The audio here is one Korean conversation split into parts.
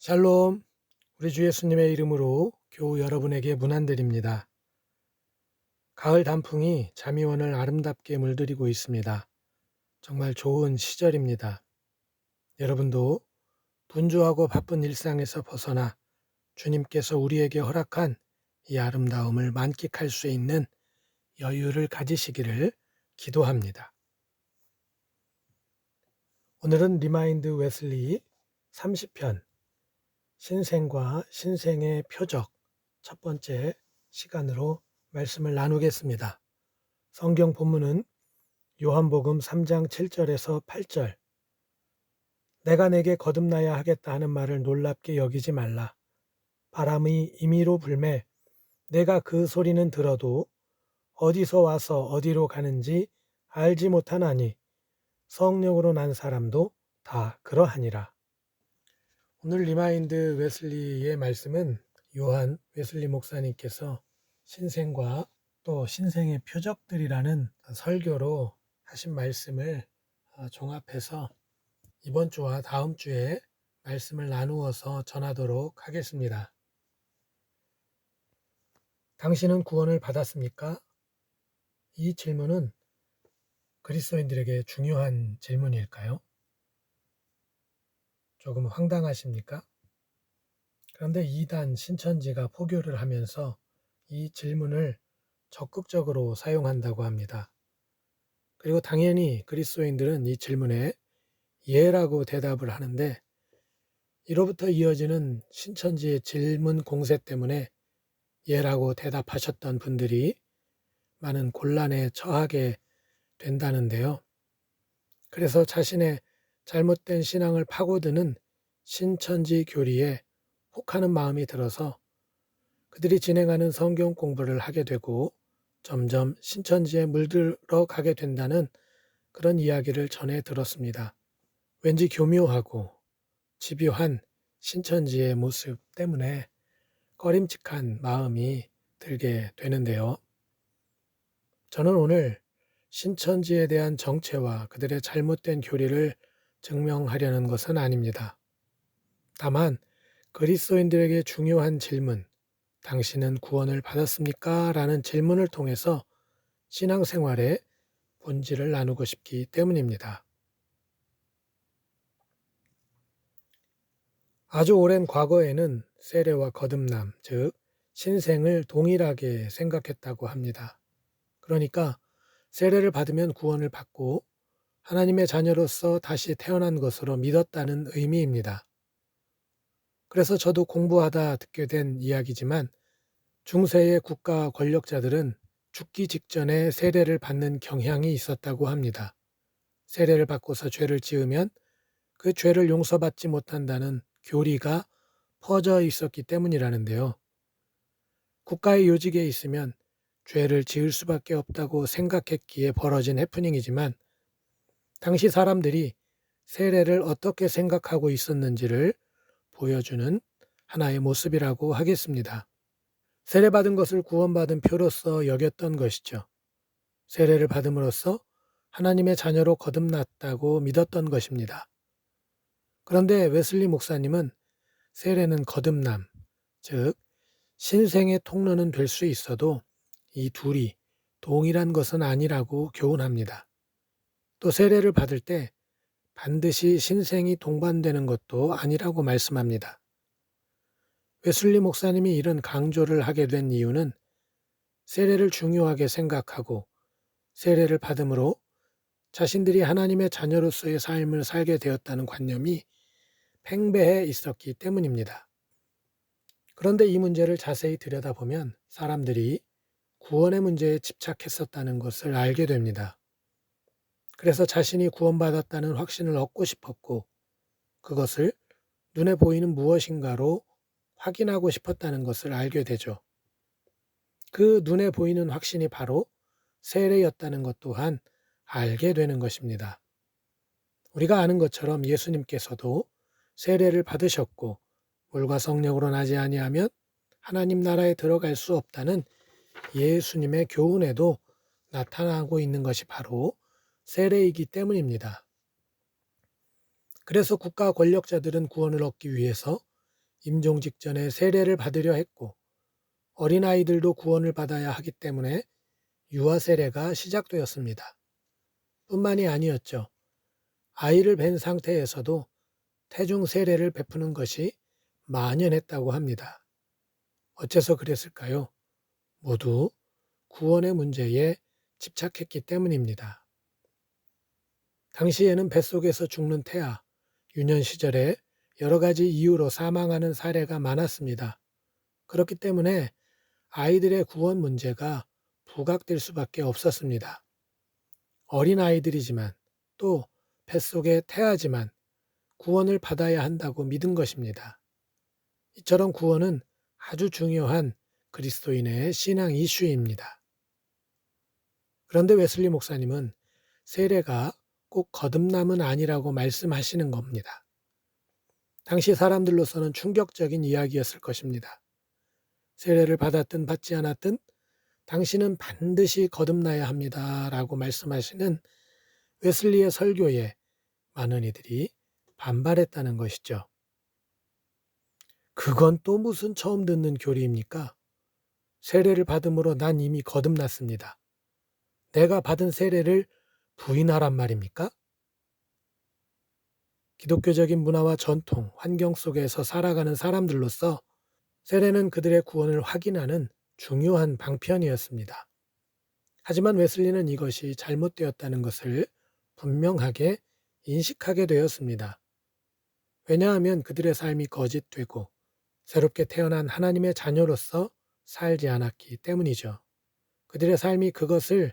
샬롬, 우리 주 예수님의 이름으로 교우 여러분에게 문안드립니다. 가을 단풍이 잠이원을 아름답게 물들이고 있습니다. 정말 좋은 시절입니다. 여러분도 분주하고 바쁜 일상에서 벗어나 주님께서 우리에게 허락한 이 아름다움을 만끽할 수 있는 여유를 가지시기를 기도합니다. 오늘은 리마인드 웨슬리 30편 신생과 신생의 표적 첫 번째 시간으로 말씀을 나누겠습니다. 성경 본문은 요한복음 3장 7절에서 8절. 내가 내게 거듭나야 하겠다 하는 말을 놀랍게 여기지 말라. 바람이 임의로 불매 내가 그 소리는 들어도 어디서 와서 어디로 가는지 알지 못하나니 성령으로 난 사람도 다 그러하니라. 오늘 리마인드 웨슬리의 말씀은 요한 웨슬리 목사님께서 신생과 또 신생의 표적들이라는 설교로 하신 말씀을 종합해서 이번 주와 다음 주에 말씀을 나누어서 전하도록 하겠습니다. 당신은 구원을 받았습니까? 이 질문은 그리스도인들에게 중요한 질문일까요? 조금 황당하십니까? 그런데 이단 신천지가 포교를 하면서 이 질문을 적극적으로 사용한다고 합니다. 그리고 당연히 그리스도인들은 이 질문에 예라고 대답을 하는데 이로부터 이어지는 신천지의 질문 공세 때문에 예라고 대답하셨던 분들이 많은 곤란에 처하게 된다는데요. 그래서 자신의 잘못된 신앙을 파고드는 신천지 교리에 혹하는 마음이 들어서 그들이 진행하는 성경 공부를 하게 되고 점점 신천지에 물들어 가게 된다는 그런 이야기를 전해 들었습니다. 왠지 교묘하고 집요한 신천지의 모습 때문에 꺼림칙한 마음이 들게 되는데요. 저는 오늘 신천지에 대한 정체와 그들의 잘못된 교리를 증명하려는 것은 아닙니다. 다만 그리스도인들에게 중요한 질문, 당신은 구원을 받았습니까? 라는 질문을 통해서 신앙생활의 본질을 나누고 싶기 때문입니다. 아주 오랜 과거에는 세례와 거듭남, 즉 신생을 동일하게 생각했다고 합니다. 그러니까 세례를 받으면 구원을 받고 하나님의 자녀로서 다시 태어난 것으로 믿었다는 의미입니다. 그래서 저도 공부하다 듣게 된 이야기지만 중세의 국가 권력자들은 죽기 직전에 세례를 받는 경향이 있었다고 합니다. 세례를 받고서 죄를 지으면 그 죄를 용서받지 못한다는 교리가 퍼져 있었기 때문이라는데요. 국가의 요직에 있으면 죄를 지을 수밖에 없다고 생각했기에 벌어진 해프닝이지만 당시 사람들이 세례를 어떻게 생각하고 있었는지를 보여주는 하나의 모습이라고 하겠습니다. 세례받은 것을 구원받은 표로서 여겼던 것이죠. 세례를 받음으로써 하나님의 자녀로 거듭났다고 믿었던 것입니다. 그런데 웨슬리 목사님은 세례는 거듭남, 즉 신생의 통로는 될 수 있어도 이 둘이 동일한 것은 아니라고 교훈합니다. 또 세례를 받을 때 반드시 신생이 동반되는 것도 아니라고 말씀합니다. 웨슬리 목사님이 이런 강조를 하게 된 이유는 세례를 중요하게 생각하고 세례를 받음으로 자신들이 하나님의 자녀로서의 삶을 살게 되었다는 관념이 팽배해 있었기 때문입니다. 그런데 이 문제를 자세히 들여다보면 사람들이 구원의 문제에 집착했었다는 것을 알게 됩니다. 그래서 자신이 구원받았다는 확신을 얻고 싶었고 그것을 눈에 보이는 무엇인가로 확인하고 싶었다는 것을 알게 되죠. 그 눈에 보이는 확신이 바로 세례였다는 것 또한 알게 되는 것입니다. 우리가 아는 것처럼 예수님께서도 세례를 받으셨고 물과 성령으로 나지 아니하면 하나님 나라에 들어갈 수 없다는 예수님의 교훈에도 나타나고 있는 것이 바로 세례이기 때문입니다. 그래서 국가 권력자들은 구원을 얻기 위해서 임종 직전에 세례를 받으려 했고 어린아이들도 구원을 받아야 하기 때문에 유아 세례가 시작되었습니다. 뿐만이 아니었죠. 아이를 뵌 상태에서도 태중 세례를 베푸는 것이 만연했다고 합니다. 어째서 그랬을까요? 모두 구원의 문제에 집착했기 때문입니다. 당시에는 뱃속에서 죽는 태아, 유년 시절에 여러 가지 이유로 사망하는 사례가 많았습니다. 그렇기 때문에 아이들의 구원 문제가 부각될 수밖에 없었습니다. 어린 아이들이지만 또 뱃속의 태아지만 구원을 받아야 한다고 믿은 것입니다. 이처럼 구원은 아주 중요한 그리스도인의 신앙 이슈입니다. 그런데 웨슬리 목사님은 세례가 꼭 거듭남은 아니라고 말씀하시는 겁니다. 당시 사람들로서는 충격적인 이야기였을 것입니다. 세례를 받았든 받지 않았든 당신은 반드시 거듭나야 합니다. 라고 말씀하시는 웨슬리의 설교에 많은 이들이 반발했다는 것이죠. 그건 또 무슨 처음 듣는 교리입니까? 세례를 받음으로 난 이미 거듭났습니다. 내가 받은 세례를 부인하란 말입니까? 기독교적인 문화와 전통, 환경 속에서 살아가는 사람들로서 세례는 그들의 구원을 확인하는 중요한 방편이었습니다. 하지만 웨슬리는 이것이 잘못되었다는 것을 분명하게 인식하게 되었습니다. 왜냐하면 그들의 삶이 거짓되고 새롭게 태어난 하나님의 자녀로서 살지 않았기 때문이죠. 그들의 삶이 그것을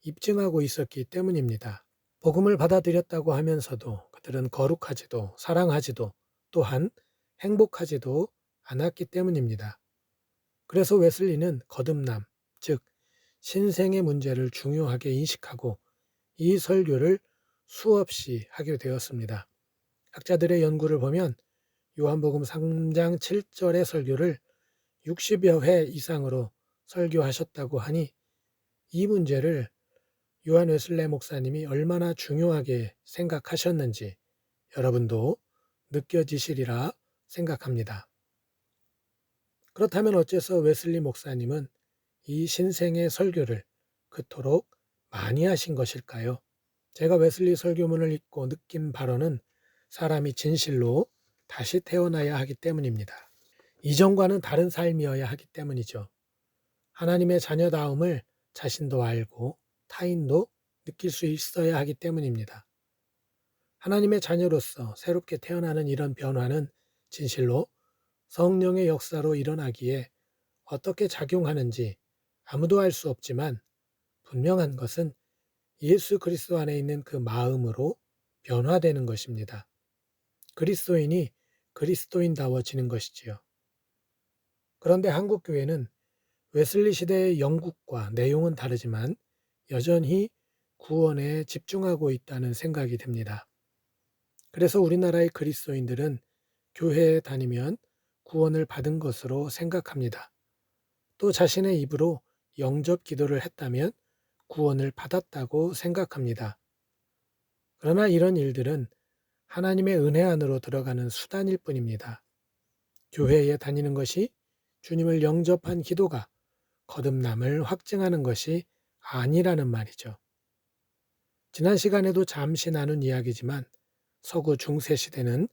입증하고 있었기 때문입니다. 복음을 받아들였다고 하면서도 그들은 거룩하지도 사랑하지도 또한 행복하지도 않았기 때문입니다. 그래서 웨슬리는 거듭남, 즉 신생의 문제를 중요하게 인식하고 이 설교를 수없이 하게 되었습니다. 학자들의 연구를 보면 요한복음 3장 7절의 설교를 60여 회 이상으로 설교하셨다고 하니 이 문제를 요한 웨슬레 목사님이 얼마나 중요하게 생각하셨는지 여러분도 느껴지시리라 생각합니다. 그렇다면 어째서 웨슬리 목사님은 이 신생의 설교를 그토록 많이 하신 것일까요? 제가 웨슬리 설교문을 읽고 느낀 바로는 사람이 진실로 다시 태어나야 하기 때문입니다. 이전과는 다른 삶이어야 하기 때문이죠. 하나님의 자녀다움을 자신도 알고 타인도 느낄 수 있어야 하기 때문입니다. 하나님의 자녀로서 새롭게 태어나는 이런 변화는 진실로 성령의 역사로 일어나기에 어떻게 작용하는지 아무도 알 수 없지만 분명한 것은 예수 그리스도 안에 있는 그 마음으로 변화되는 것입니다. 그리스도인이 그리스도인다워지는 것이지요. 그런데 한국 교회는 웨슬리 시대의 영국과 내용은 다르지만 여전히 구원에 집중하고 있다는 생각이 듭니다. 그래서 우리나라의 그리스도인들은 교회에 다니면 구원을 받은 것으로 생각합니다. 또 자신의 입으로 영접 기도를 했다면 구원을 받았다고 생각합니다. 그러나 이런 일들은 하나님의 은혜 안으로 들어가는 수단일 뿐입니다. 교회에 다니는 것이 주님을 영접한 기도가 거듭남을 확증하는 것이 아니라는 말이죠. 지난 시간에도 잠시 나눈 이야기지만 서구 중세 시대는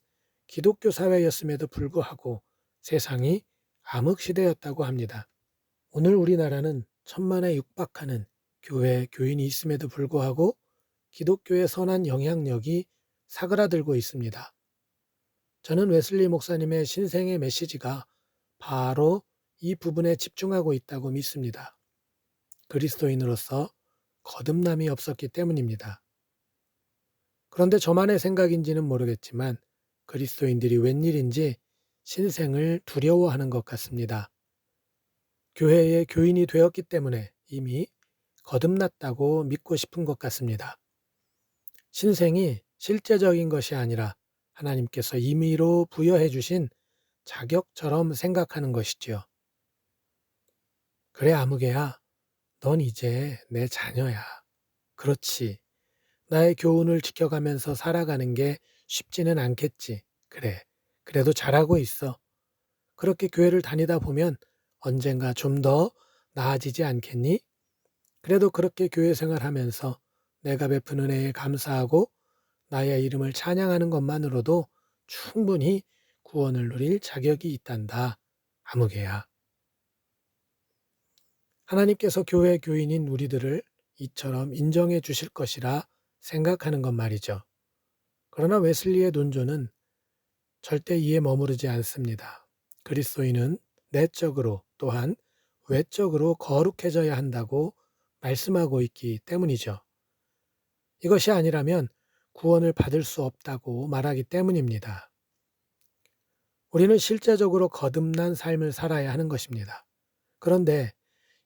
기독교 사회였음에도 불구하고 세상이 암흑 시대였다고 합니다. 오늘 우리나라는 천만에 육박하는 교회 교인이 있음에도 불구하고 기독교의 선한 영향력이 사그라들고 있습니다. 저는 웨슬리 목사님의 신생의 메시지가 바로 이 부분에 집중하고 있다고 믿습니다. 그리스도인으로서 거듭남이 없었기 때문입니다. 그런데 저만의 생각인지는 모르겠지만 그리스도인들이 웬일인지 신생을 두려워하는 것 같습니다. 교회의 교인이 되었기 때문에 이미 거듭났다고 믿고 싶은 것 같습니다. 신생이 실제적인 것이 아니라 하나님께서 임의로 부여해 주신 자격처럼 생각하는 것이지요. 그래 아무개야, 넌 이제 내 자녀야. 그렇지. 나의 교훈을 지켜가면서 살아가는 게 쉽지는 않겠지. 그래. 그래도 잘하고 있어. 그렇게 교회를 다니다 보면 언젠가 좀 더 나아지지 않겠니? 그래도 그렇게 교회 생활하면서 내가 베푼 은혜에 감사하고 나의 이름을 찬양하는 것만으로도 충분히 구원을 누릴 자격이 있단다. 아무개야. 하나님께서 교회 교인인 우리들을 이처럼 인정해 주실 것이라 생각하는 것 말이죠. 그러나 웨슬리의 논조는 절대 이에 머무르지 않습니다. 그리스도인은 내적으로 또한 외적으로 거룩해져야 한다고 말씀하고 있기 때문이죠. 이것이 아니라면 구원을 받을 수 없다고 말하기 때문입니다. 우리는 실제적으로 거듭난 삶을 살아야 하는 것입니다. 그런데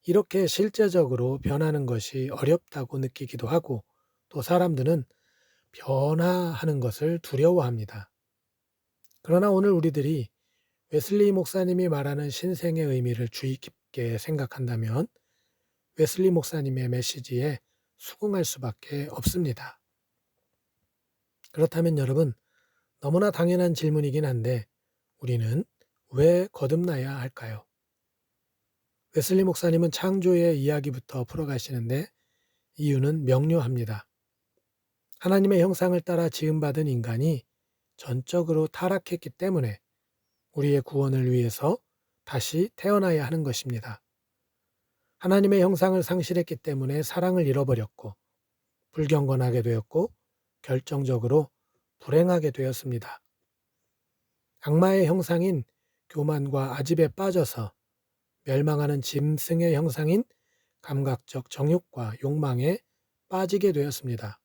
이렇게 실제적으로 변하는 것이 어렵다고 느끼기도 하고 또 사람들은 변화하는 것을 두려워합니다. 그러나 오늘 우리들이 웨슬리 목사님이 말하는 신생의 의미를 주의 깊게 생각한다면 웨슬리 목사님의 메시지에 수긍할 수밖에 없습니다. 그렇다면 여러분, 너무나 당연한 질문이긴 한데 우리는 왜 거듭나야 할까요? 웨슬리 목사님은 창조의 이야기부터 풀어가시는데 이유는 명료합니다. 하나님의 형상을 따라 지음받은 인간이 전적으로 타락했기 때문에 우리의 구원을 위해서 다시 태어나야 하는 것입니다. 하나님의 형상을 상실했기 때문에 사랑을 잃어버렸고 불경건하게 되었고 결정적으로 불행하게 되었습니다. 악마의 형상인 교만과 아집에 빠져서 멸망하는 짐승의 형상인 감각적 정욕과 욕망에 빠지게 되었습니다.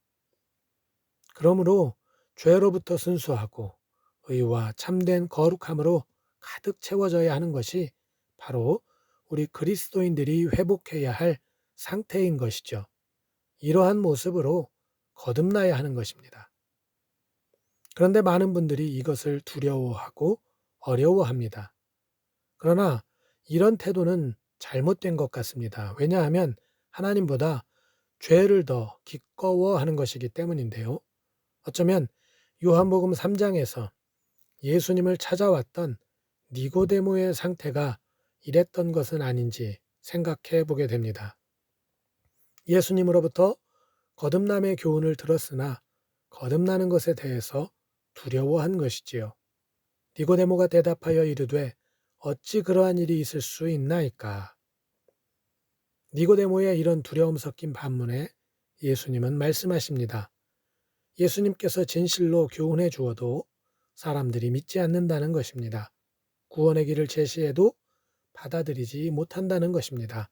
그러므로 죄로부터 순수하고 의와 참된 거룩함으로 가득 채워져야 하는 것이 바로 우리 그리스도인들이 회복해야 할 상태인 것이죠. 이러한 모습으로 거듭나야 하는 것입니다. 그런데 많은 분들이 이것을 두려워하고 어려워합니다. 그러나 이런 태도는 잘못된 것 같습니다. 왜냐하면 하나님보다 죄를 더 기꺼워하는 것이기 때문인데요. 어쩌면 요한복음 3장에서 예수님을 찾아왔던 니고데모의 상태가 이랬던 것은 아닌지 생각해 보게 됩니다. 예수님으로부터 거듭남의 교훈을 들었으나 거듭나는 것에 대해서 두려워한 것이지요. 니고데모가 대답하여 이르되 어찌 그러한 일이 있을 수 있나이까. 니고데모의 이런 두려움 섞인 반문에 예수님은 말씀하십니다. 예수님께서 진실로 교훈해 주어도 사람들이 믿지 않는다는 것입니다. 구원의 길을 제시해도 받아들이지 못한다는 것입니다.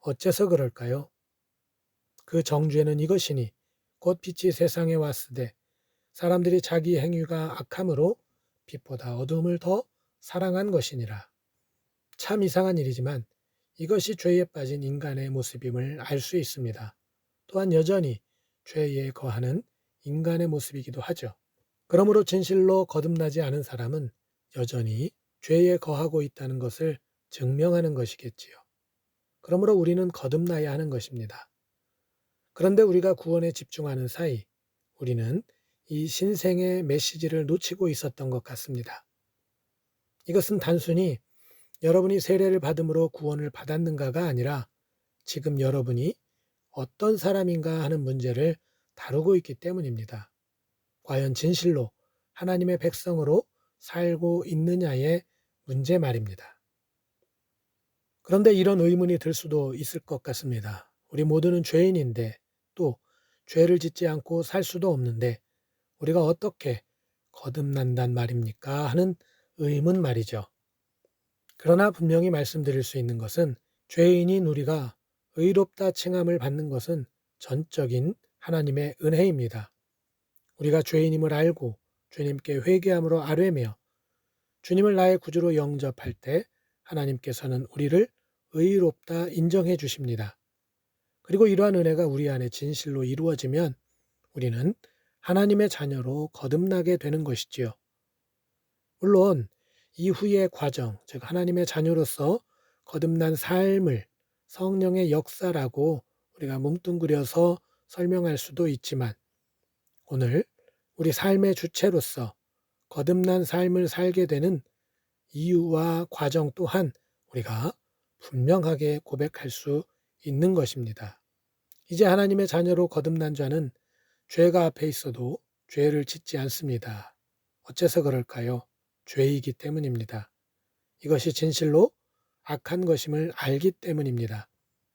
어째서 그럴까요? 그 정죄는 이것이니 곧 빛이 세상에 왔으되 사람들이 자기 행위가 악함으로 빛보다 어둠을 더 사랑한 것이니라. 참 이상한 일이지만 이것이 죄에 빠진 인간의 모습임을 알 수 있습니다. 또한 여전히 죄에 거하는 인간의 모습이기도 하죠. 그러므로 진실로 거듭나지 않은 사람은 여전히 죄에 거하고 있다는 것을 증명하는 것이겠지요. 그러므로 우리는 거듭나야 하는 것입니다. 그런데 우리가 구원에 집중하는 사이 우리는 이 신생의 메시지를 놓치고 있었던 것 같습니다. 이것은 단순히 여러분이 세례를 받음으로 구원을 받았는가가 아니라 지금 여러분이 어떤 사람인가 하는 문제를 다루고 있기 때문입니다. 과연 진실로 하나님의 백성으로 살고 있느냐의 문제 말입니다. 그런데 이런 의문이 들 수도 있을 것 같습니다. 우리 모두는 죄인인데 또 죄를 짓지 않고 살 수도 없는데 우리가 어떻게 거듭난단 말입니까? 하는 의문 말이죠. 그러나 분명히 말씀드릴 수 있는 것은 죄인인 우리가 의롭다 칭함을 받는 것은 전적인 하나님의 은혜입니다. 우리가 죄인임을 알고 주님께 회개함으로 아뢰며 주님을 나의 구주로 영접할 때 하나님께서는 우리를 의롭다 인정해 주십니다. 그리고 이러한 은혜가 우리 안에 진실로 이루어지면 우리는 하나님의 자녀로 거듭나게 되는 것이지요. 물론 이후의 과정, 즉 하나님의 자녀로서 거듭난 삶을 성령의 역사라고 우리가 뭉뚱그려서 설명할 수도 있지만 오늘 우리 삶의 주체로서 거듭난 삶을 살게 되는 이유와 과정 또한 우리가 분명하게 고백할 수 있는 것입니다. 이제 하나님의 자녀로 거듭난 자는 죄가 앞에 있어도 죄를 짓지 않습니다. 어째서 그럴까요? 죄이기 때문입니다. 이것이 진실로 악한 것임을 알기 때문입니다.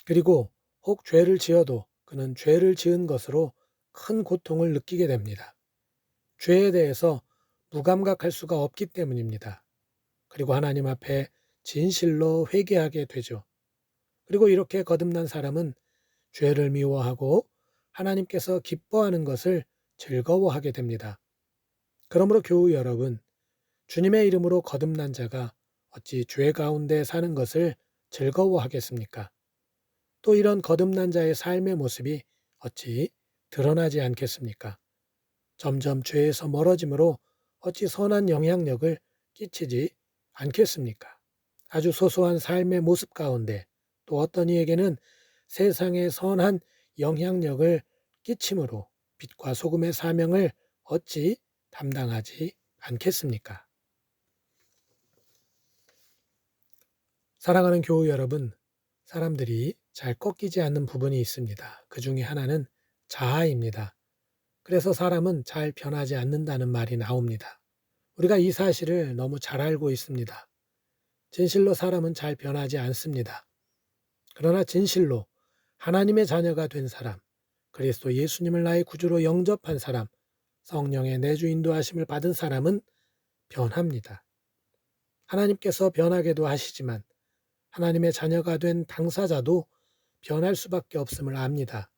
그리고 혹 죄를 지어도 그는 죄를 지은 것으로 큰 고통을 느끼게 됩니다. 죄에 대해서 무감각할 수가 없기 때문입니다. 그리고 하나님 앞에 진실로 회개하게 되죠. 그리고 이렇게 거듭난 사람은 죄를 미워하고 하나님께서 기뻐하는 것을 즐거워하게 됩니다. 그러므로 교우 여러분, 주님의 이름으로 거듭난 자가 어찌 죄 가운데 사는 것을 즐거워하겠습니까? 또 이런 거듭난 자의 삶의 모습이 어찌 드러나지 않겠습니까? 점점 죄에서 멀어짐으로 어찌 선한 영향력을 끼치지 않겠습니까? 아주 소소한 삶의 모습 가운데 또 어떤 이에게는 세상에 선한 영향력을 끼침으로 빛과 소금의 사명을 어찌 담당하지 않겠습니까? 사랑하는 교우 여러분, 사람들이 잘 꺾이지 않는 부분이 있습니다. 그 중에 하나는 자아입니다. 그래서 사람은 잘 변하지 않는다는 말이 나옵니다. 우리가 이 사실을 너무 잘 알고 있습니다. 진실로 사람은 잘 변하지 않습니다. 그러나 진실로 하나님의 자녀가 된 사람, 그리스도 예수님을 나의 구주로 영접한 사람, 성령의 내주 인도하심을 받은 사람은 변합니다. 하나님께서 변하게도 하시지만 하나님의 자녀가 된 당사자도 변할 수밖에 없음을 압니다.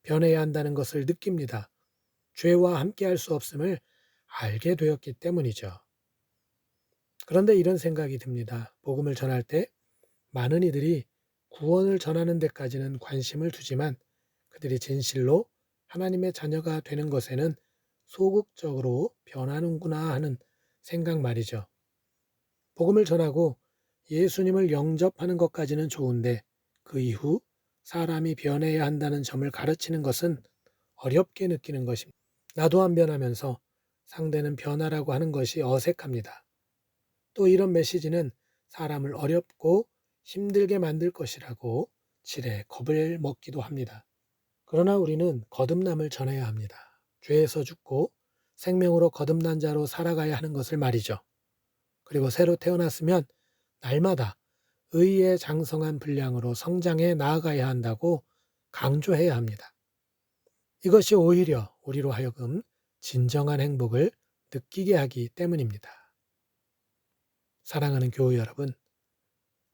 변해야 한다는 것을 느낍니다. 죄와 함께할 수 없음을 알게 되었기 때문이죠. 그런데 이런 생각이 듭니다. 복음을 전할 때 많은 이들이 구원을 전하는 데까지는 관심을 두지만 그들이 진실로 하나님의 자녀가 되는 것에는 소극적으로 변하는구나 하는 생각 말이죠. 복음을 전하고 예수님을 영접하는 것까지는 좋은데 그 이후 사람이 변해야 한다는 점을 가르치는 것은 어렵게 느끼는 것입니다. 나도 안 변하면서 상대는 변하라고 하는 것이 어색합니다. 또 이런 메시지는 사람을 어렵고 힘들게 만들 것이라고 지레 겁을 먹기도 합니다. 그러나 우리는 거듭남을 전해야 합니다. 죄에서 죽고 생명으로 거듭난 자로 살아가야 하는 것을 말이죠. 그리고 새로 태어났으면 날마다 의의 장성한 분량으로 성장해 나아가야 한다고 강조해야 합니다. 이것이 오히려 우리로 하여금 진정한 행복을 느끼게 하기 때문입니다. 사랑하는 교우 여러분,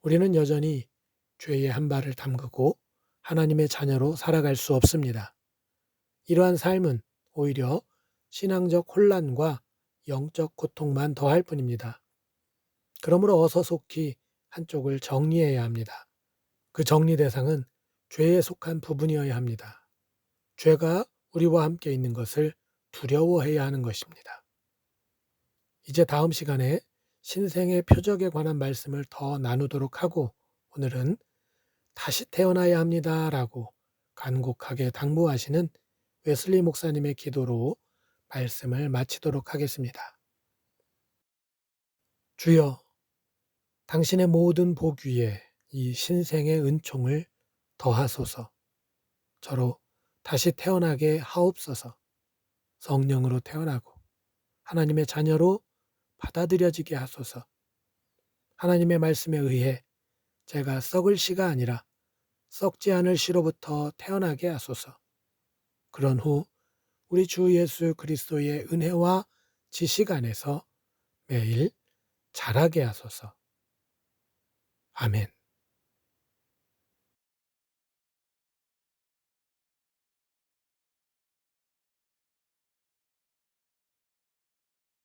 우리는 여전히 죄의 한 발을 담그고 하나님의 자녀로 살아갈 수 없습니다. 이러한 삶은 오히려 신앙적 혼란과 영적 고통만 더할 뿐입니다. 그러므로 어서 속히 한쪽을 정리해야 합니다. 그 정리 대상은 죄에 속한 부분이어야 합니다. 죄가 우리와 함께 있는 것을 두려워해야 하는 것입니다. 이제 다음 시간에 신생의 표적에 관한 말씀을 더 나누도록 하고 오늘은 다시 태어나야 합니다라고 간곡하게 당부하시는 웨슬리 목사님의 기도로 말씀을 마치도록 하겠습니다. 주여, 당신의 모든 복 위에 이 신생의 은총을 더하소서. 저로 다시 태어나게 하옵소서. 성령으로 태어나고 하나님의 자녀로 받아들여지게 하소서. 하나님의 말씀에 의해 제가 썩을 씨가 아니라 썩지 않을 씨로부터 태어나게 하소서. 그런 후 우리 주 예수 그리스도의 은혜와 지식 안에서 매일 자라게 하소서. 아멘.